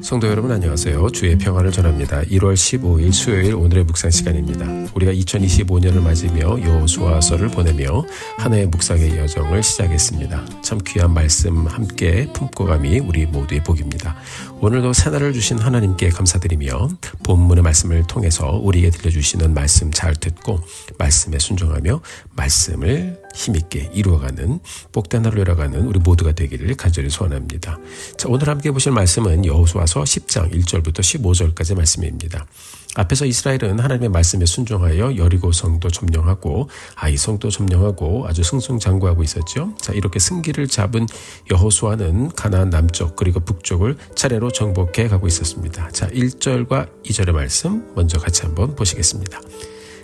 성도 여러분 안녕하세요. 주의 평안을 전합니다. 1월 15일 수요일 오늘의 묵상 시간입니다. 우리가 2025년을 맞으며 여호수아서를 보내며 한 해의 묵상의 여정을 시작했습니다. 참 귀한 말씀 함께 품고 감이 우리 모두의 복입니다. 오늘도 새날을 주신 하나님께 감사드리며 본문의 말씀을 통해서 우리에게 들려주시는 말씀 잘 듣고 말씀에 순종하며 말씀을 힘있게 이루어가는 복된 하루 열어가는 우리 모두가 되기를 간절히 소원합니다. 자, 오늘 함께 보실 말씀은 여호수아서 10장 1절부터 15절까지 말씀입니다. 앞에서 이스라엘은 하나님의 말씀에 순종하여 여리고 성도 점령하고 아이 성도 점령하고 아주 승승장구하고 있었죠. 자, 이렇게 승기를 잡은 여호수아는 가나안 남쪽 그리고 북쪽을 차례로 정복해 가고 있었습니다. 자, 1절과 2절의 말씀 먼저 같이 한번 보시겠습니다.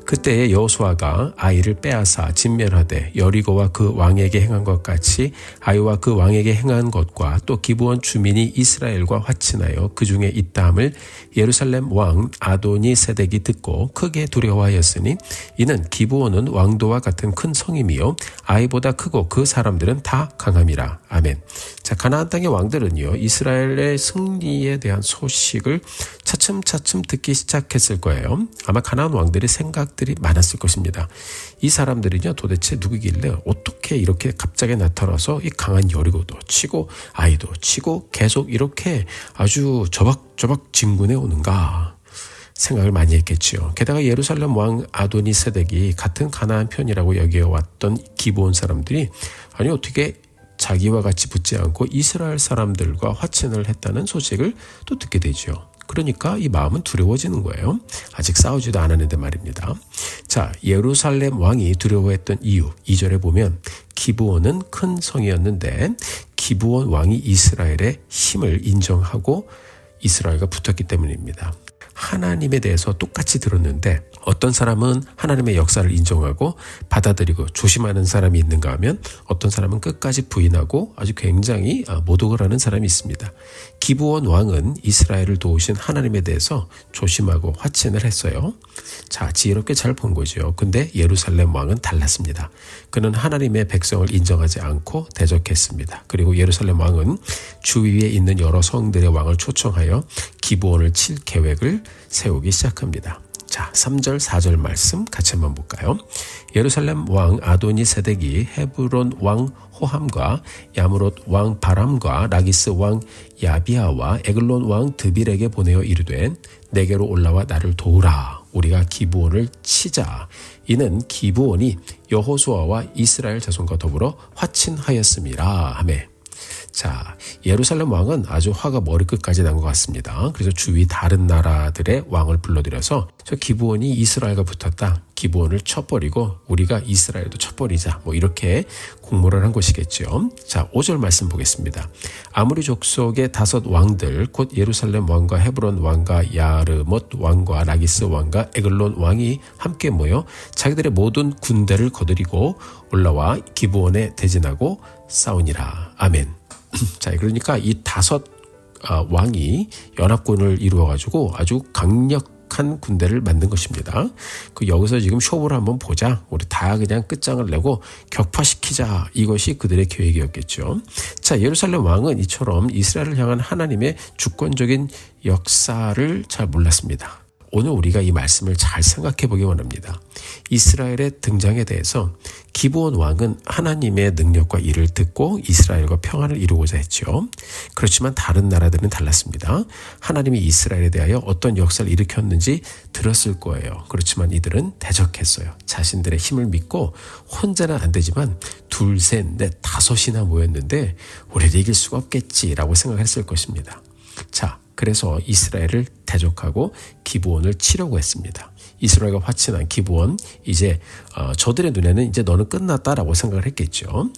그때에 여호수아가 아이를 빼앗아 진멸하되 여리고와 그 왕에게 행한 것 같이 아이와 그 왕에게 행한 것과 또 기브온 주민이 이스라엘과 화친하여 그 중에 있다함을 예루살렘 왕 아도니 세덱이 듣고 크게 두려워하였으니 이는 기브온은 왕도와 같은 큰 성임이요 아이보다 크고 그 사람들은 다 강함이라. 아멘. 자, 가나안 땅의 왕들은요 이스라엘의 승리에 대한 소식을 차츰차츰 듣기 시작했을 거예요. 아마 가나안 왕들의 생각들이 많았을 것입니다. 이 사람들은요 도대체 누구길래 어떻게 이렇게 갑자기 나타나서 이 강한 여리고도 치고 아이도 치고 계속 이렇게 아주 저박저박 진군해 오는가 생각을 많이 했겠지요. 게다가 예루살렘 왕 아도니 세덱이 같은 가나안 편이라고 여겨왔던 기브온 사람들이 아니 어떻게 자기와 같이 붙지 않고 이스라엘 사람들과 화친을 했다는 소식을 또 듣게 되죠. 그러니까 이 마음은 두려워지는 거예요. 아직 싸우지도 않았는데 말입니다. 자, 예루살렘 왕이 두려워했던 이유 2절에 보면 기브온은 큰 성이었는데 기브온 왕이 이스라엘의 힘을 인정하고 이스라엘과 붙었기 때문입니다. 하나님에 대해서 똑같이 들었는데 어떤 사람은 하나님의 역사를 인정하고 받아들이고 조심하는 사람이 있는가 하면 어떤 사람은 끝까지 부인하고 아주 굉장히 모독을 하는 사람이 있습니다. 기브온 왕은 이스라엘을 도우신 하나님에 대해서 조심하고 화친을 했어요. 자, 지혜롭게 잘 본 거죠. 근데 예루살렘 왕은 달랐습니다. 그는 하나님의 백성을 인정하지 않고 대적했습니다. 그리고 예루살렘 왕은 주위에 있는 여러 성들의 왕을 초청하여 기브온을 칠 계획을 세우기 시작합니다. 자, 3절 4절 말씀 같이 한번 볼까요? 예루살렘 왕 아도니 세덱이 헤브론 왕 호함과 야무롯 왕 바람과 라기스 왕 야비아와 에글론 왕 드빌에게 보내어 이르되 내게로 올라와 나를 도우라. 우리가 기브온을 치자. 이는 기브온이 여호수아와 이스라엘 자손과 더불어 화친하였음이라 하매. 자, 예루살렘 왕은 아주 화가 머리끝까지 난 것 같습니다. 그래서 주위 다른 나라들의 왕을 불러들여서 저 기브온이 이스라엘과 붙었다. 기브온을 쳐버리고 우리가 이스라엘도 쳐버리자. 뭐 이렇게 공모를 한 것이겠죠. 자, 5절 말씀 보겠습니다. 아무리 족속의 5 왕들 곧 예루살렘 왕과 헤브론 왕과 야르못 왕과 라기스 왕과 에글론 왕이 함께 모여 자기들의 모든 군대를 거느리고 올라와 기브온에 대진하고 싸우니라. 아멘. 자, 그러니까 이 5 왕이 연합군을 이루어가지고 아주 강력한 군대를 만든 것입니다. 여기서 지금 쇼부를 한번 보자. 우리 다 그냥 끝장을 내고 격파시키자. 이것이 그들의 계획이었겠죠. 자, 예루살렘 왕은 이처럼 이스라엘을 향한 하나님의 주권적인 역사를 잘 몰랐습니다. 오늘 우리가 이 말씀을 잘 생각해 보기 원합니다. 이스라엘의 등장에 대해서 기브온 왕은 하나님의 능력과 일을 듣고 이스라엘과 평안을 이루고자 했죠. 그렇지만 다른 나라들은 달랐습니다. 하나님이 이스라엘에 대하여 어떤 역사를 일으켰는지 들었을 거예요. 그렇지만 이들은 대적했어요. 자신들의 힘을 믿고 혼자는 안 되지만 2, 3, 4, 5이나 모였는데 우리를 이길 수가 없겠지라고 생각했을 것입니다. 자, 그래서 이스라엘을 대적하고 기브온을 치려고 했습니다. 이스라엘과 화친한 기브온, 이제 저들의 눈에는 이제 너는 끝났다라고 생각을 했겠죠.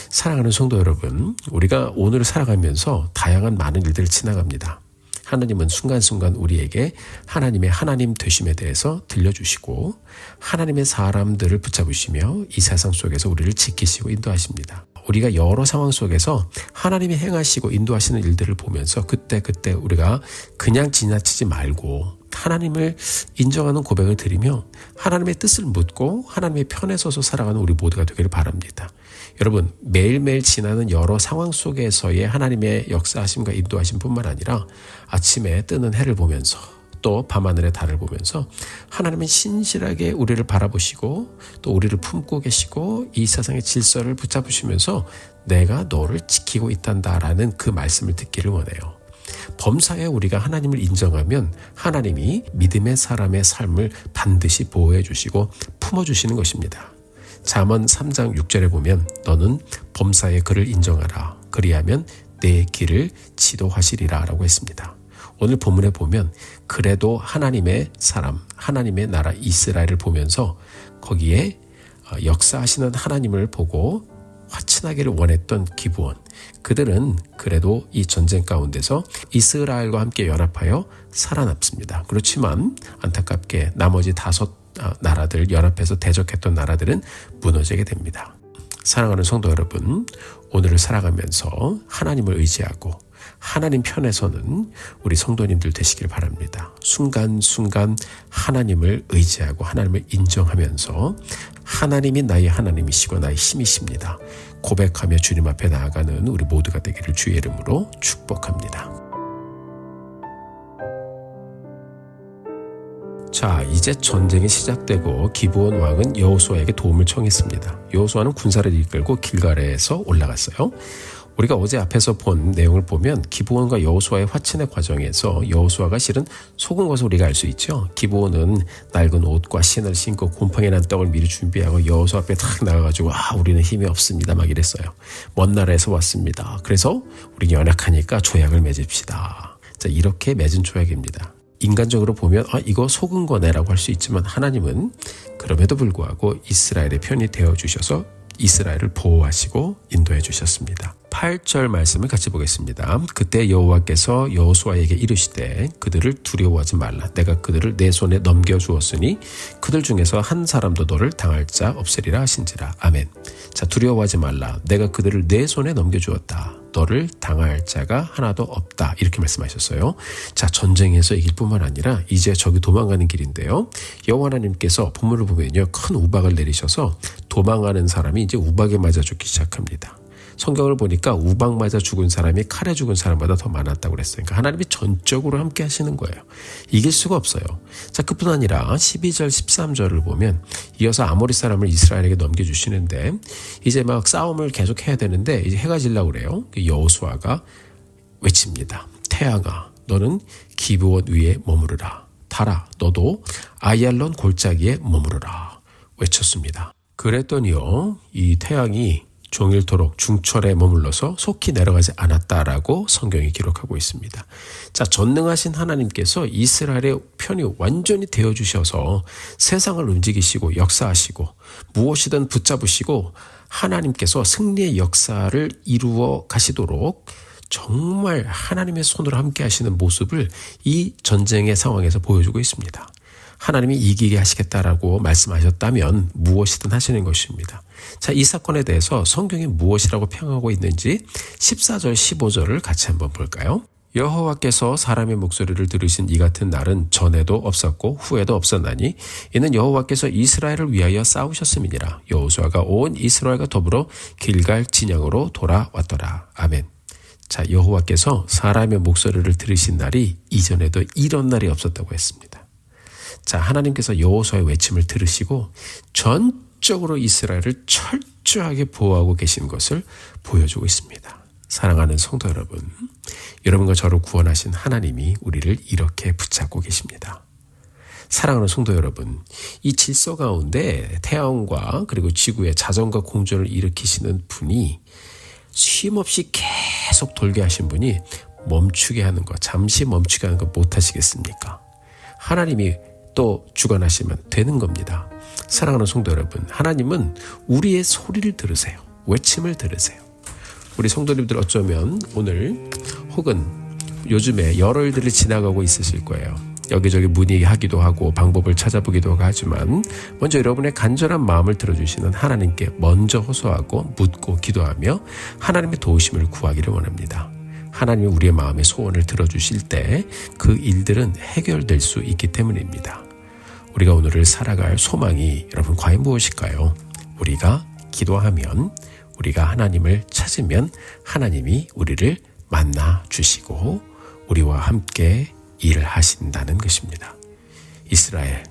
사랑하는 성도 여러분, 우리가 오늘을 살아가면서 다양한 많은 일들을 지나갑니다. 하나님은 순간순간 우리에게 하나님의 하나님 되심에 대해서 들려주시고 하나님의 사람들을 붙잡으시며 이 세상 속에서 우리를 지키시고 인도하십니다. 우리가 여러 상황 속에서 하나님이 행하시고 인도하시는 일들을 보면서 그때 우리가 그냥 지나치지 말고 하나님을 인정하는 고백을 드리며 하나님의 뜻을 묻고 하나님의 편에 서서 살아가는 우리 모두가 되기를 바랍니다. 여러분, 매일매일 지나는 여러 상황 속에서의 하나님의 역사하심과 인도하심뿐만 아니라 아침에 뜨는 해를 보면서 또 밤하늘의 달을 보면서 하나님은 신실하게 우리를 바라보시고 또 우리를 품고 계시고 이 세상의 질서를 붙잡으시면서 내가 너를 지키고 있단다라는 그 말씀을 듣기를 원해요. 범사에 우리가 하나님을 인정하면 하나님이 믿음의 사람의 삶을 반드시 보호해 주시고 품어주시는 것입니다. 잠언 3장 6절에 보면 너는 범사에 그를 인정하라. 그리하면 내 길을 지도하시리라 라고 했습니다. 오늘 본문에 보면 그래도 하나님의 사람, 하나님의 나라 이스라엘을 보면서 거기에 역사하시는 하나님을 보고 화친하기를 원했던 기브온, 그들은 그래도 이 전쟁 가운데서 이스라엘과 함께 연합하여 살아남습니다. 그렇지만 안타깝게 나머지 5 나라들, 연합해서 대적했던 나라들은 무너지게 됩니다. 사랑하는 성도 여러분, 오늘을 살아가면서 하나님을 의지하고 하나님 편에서는 우리 성도님들 되시길 바랍니다. 순간순간 하나님을 의지하고 하나님을 인정하면서 하나님이 나의 하나님이시고 나의 힘이십니다. 고백하며 주님 앞에 나아가는 우리 모두가 되기를 주의 이름으로 축복합니다. 자, 이제 전쟁이 시작되고 기브온 왕은 여호수아에게 도움을 청했습니다. 여호수아는 군사를 이끌고 길갈에서 올라갔어요. 우리가 어제 앞에서 본 내용을 보면 기브온과 여호수아의 화친의 과정에서 여호수아가 실은 속은 것을 우리가 알 수 있죠. 기브온은 낡은 옷과 신을 신고 곰팡이 난 떡을 미리 준비하고 여호수아 앞에 탁 나가가지고 우리는 힘이 없습니다 막 이랬어요. 먼 나라에서 왔습니다. 그래서 우리 연약하니까 조약을 맺읍시다. 자, 이렇게 맺은 조약입니다. 인간적으로 보면 이거 속은 거네라고 할 수 있지만 하나님은 그럼에도 불구하고 이스라엘의 편이 되어주셔서 이스라엘을 보호하시고 인도해 주셨습니다. 8절 말씀을 같이 보겠습니다. 그때 여호와께서 여호수아에게 이르시되 그들을 두려워하지 말라. 내가 그들을 내 손에 넘겨주었으니 그들 중에서 한 사람도 너를 당할 자 없으리라 하신지라. 아멘. 자, 두려워하지 말라. 내가 그들을 내 손에 넘겨주었다. 너를 당할 자가 하나도 없다. 이렇게 말씀하셨어요. 자, 전쟁에서 이길 뿐만 아니라 이제 저기 도망가는 길인데요. 여호와 하나님께서 본문을 보면요, 큰 우박을 내리셔서 도망가는 사람이 이제 우박에 맞아 죽기 시작합니다. 성경을 보니까 우박 맞아 죽은 사람이 칼에 죽은 사람보다 더 많았다고 그랬어요. 그러니까 하나님이 전적으로 함께 하시는 거예요. 이길 수가 없어요. 자, 그뿐 아니라 12절 13절을 보면 이어서 아모리 사람을 이스라엘에게 넘겨주시는데 이제 막 싸움을 계속 해야 되는데 이제 해가 질라고 그래요. 여호수아가 외칩니다. 태양아, 너는 기브온 위에 머무르라. 달아, 너도 아얄론 골짜기에 머무르라. 외쳤습니다. 그랬더니요, 이 태양이 종일토록 중철에 머물러서 속히 내려가지 않았다라고 성경이 기록하고 있습니다. 자, 전능하신 하나님께서 이스라엘의 편이 완전히 되어주셔서 세상을 움직이시고 역사하시고 무엇이든 붙잡으시고 하나님께서 승리의 역사를 이루어 가시도록 정말 하나님의 손으로 함께 하시는 모습을 이 전쟁의 상황에서 보여주고 있습니다. 하나님이 이기게 하시겠다라고 말씀하셨다면 무엇이든 하시는 것입니다. 자, 이 사건에 대해서 성경이 무엇이라고 평하고 있는지 14절 15절을 같이 한번 볼까요? 여호와께서 사람의 목소리를 들으신 이 같은 날은 전에도 없었고 후에도 없었나니 이는 여호와께서 이스라엘을 위하여 싸우셨음이니라. 여호수아가 온 이스라엘과 더불어 길갈 진영으로 돌아왔더라. 아멘. 자, 여호와께서 사람의 목소리를 들으신 날이 이전에도 이런 날이 없었다고 했습니다. 자, 하나님께서 여호수아의 외침을 들으시고 전적으로 이스라엘을 철저하게 보호하고 계신 것을 보여주고 있습니다. 사랑하는 성도 여러분, 여러분과 저를 구원하신 하나님이 우리를 이렇게 붙잡고 계십니다. 사랑하는 성도 여러분, 이 질서 가운데 태양과 그리고 지구의 자전과 공전을 일으키시는 분이 쉼없이 계속 돌게 하신 분이 멈추게 하는 것, 잠시 멈추게 하는 것 못하시겠습니까? 하나님이 또 주관하시면 되는 겁니다. 사랑하는 성도 여러분, 하나님은 우리의 소리를 들으세요. 외침을 들으세요. 우리 성도님들 어쩌면 오늘 혹은 요즘에 여러 일들을 지나가고 있으실 거예요. 여기저기 문의하기도 하고 방법을 찾아보기도 하지만 먼저 여러분의 간절한 마음을 들어주시는 하나님께 먼저 호소하고 묻고 기도하며 하나님의 도우심을 구하기를 원합니다. 하나님이 우리의 마음의 소원을 들어주실 때 그 일들은 해결될 수 있기 때문입니다. 우리가 오늘을 살아갈 소망이 여러분 과연 무엇일까요? 우리가 기도하면 우리가 하나님을 찾으면 하나님이 우리를 만나 주시고 우리와 함께 일을 하신다는 것입니다. 이스라엘,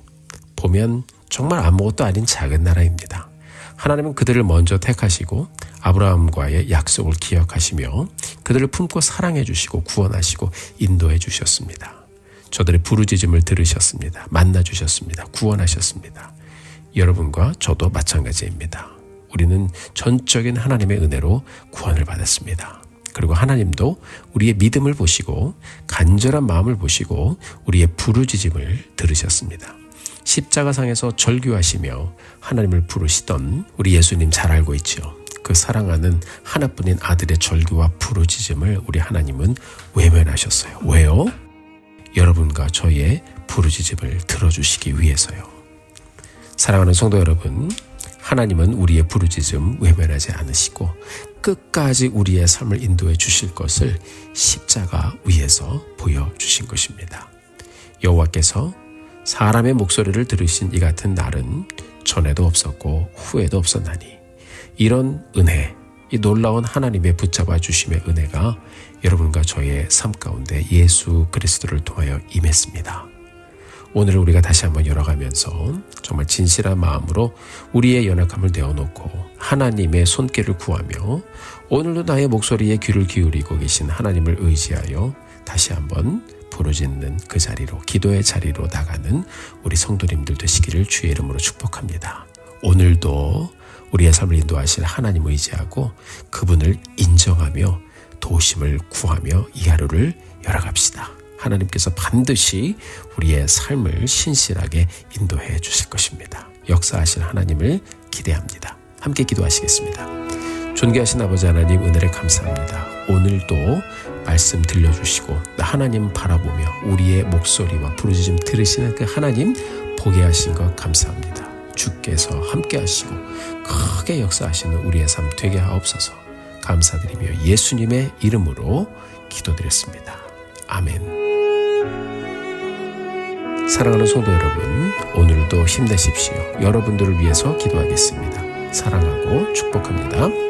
보면 정말 아무것도 아닌 작은 나라입니다. 하나님은 그들을 먼저 택하시고 아브라함과의 약속을 기억하시며 그들을 품고 사랑해 주시고 구원하시고 인도해 주셨습니다. 저들의 부르짖음을 들으셨습니다. 만나 주셨습니다. 구원하셨습니다. 여러분과 저도 마찬가지입니다. 우리는 전적인 하나님의 은혜로 구원을 받았습니다. 그리고 하나님도 우리의 믿음을 보시고 간절한 마음을 보시고 우리의 부르짖음을 들으셨습니다. 십자가상에서 절규하시며 하나님을 부르시던 우리 예수님 잘 알고 있죠. 그 사랑하는 하나뿐인 아들의 절규와 부르짖음을 우리 하나님은 외면하셨어요. 왜요? 여러분과 저의 부르짖음을 들어주시기 위해서요. 사랑하는 성도 여러분, 하나님은 우리의 부르짖음 외면하지 않으시고 끝까지 우리의 삶을 인도해 주실 것을 십자가 위에서 보여주신 것입니다. 여호와께서 사람의 목소리를 들으신 이 같은 날은 전에도 없었고 후에도 없었나니 이런 은혜, 이 놀라운 하나님의 붙잡아 주심의 은혜가 여러분과 저의 삶 가운데 예수 그리스도를 통하여 임했습니다. 오늘 우리가 다시 한번 열어가면서 정말 진실한 마음으로 우리의 연약함을 내어놓고 하나님의 손길을 구하며 오늘도 나의 목소리에 귀를 기울이고 계신 하나님을 의지하여 다시 한번 부르짖는 그 자리로, 기도의 자리로 나가는 우리 성도님들 되시기를 주의 이름으로 축복합니다. 오늘도 우리의 삶을 인도하실 하나님을 의지하고 그분을 인정하며 도우심을 구하며 이 하루를 열어갑시다. 하나님께서 반드시 우리의 삶을 신실하게 인도해 주실 것입니다. 역사하실 하나님을 기대합니다. 함께 기도하시겠습니다. 존귀하신 아버지 하나님, 은혜를 감사합니다. 오늘도 말씀 들려주시고 하나님 바라보며 우리의 목소리와 부르짖음 들으시는 그 하나님 보게 하신 것 감사합니다. 주께서 함께 하시고 크게 역사하시는 우리의 삶 되게 하옵소서. 감사드리며 예수님의 이름으로 기도드렸습니다. 아멘. 사랑하는 성도 여러분, 오늘도 힘내십시오. 여러분들을 위해서 기도하겠습니다. 사랑하고 축복합니다.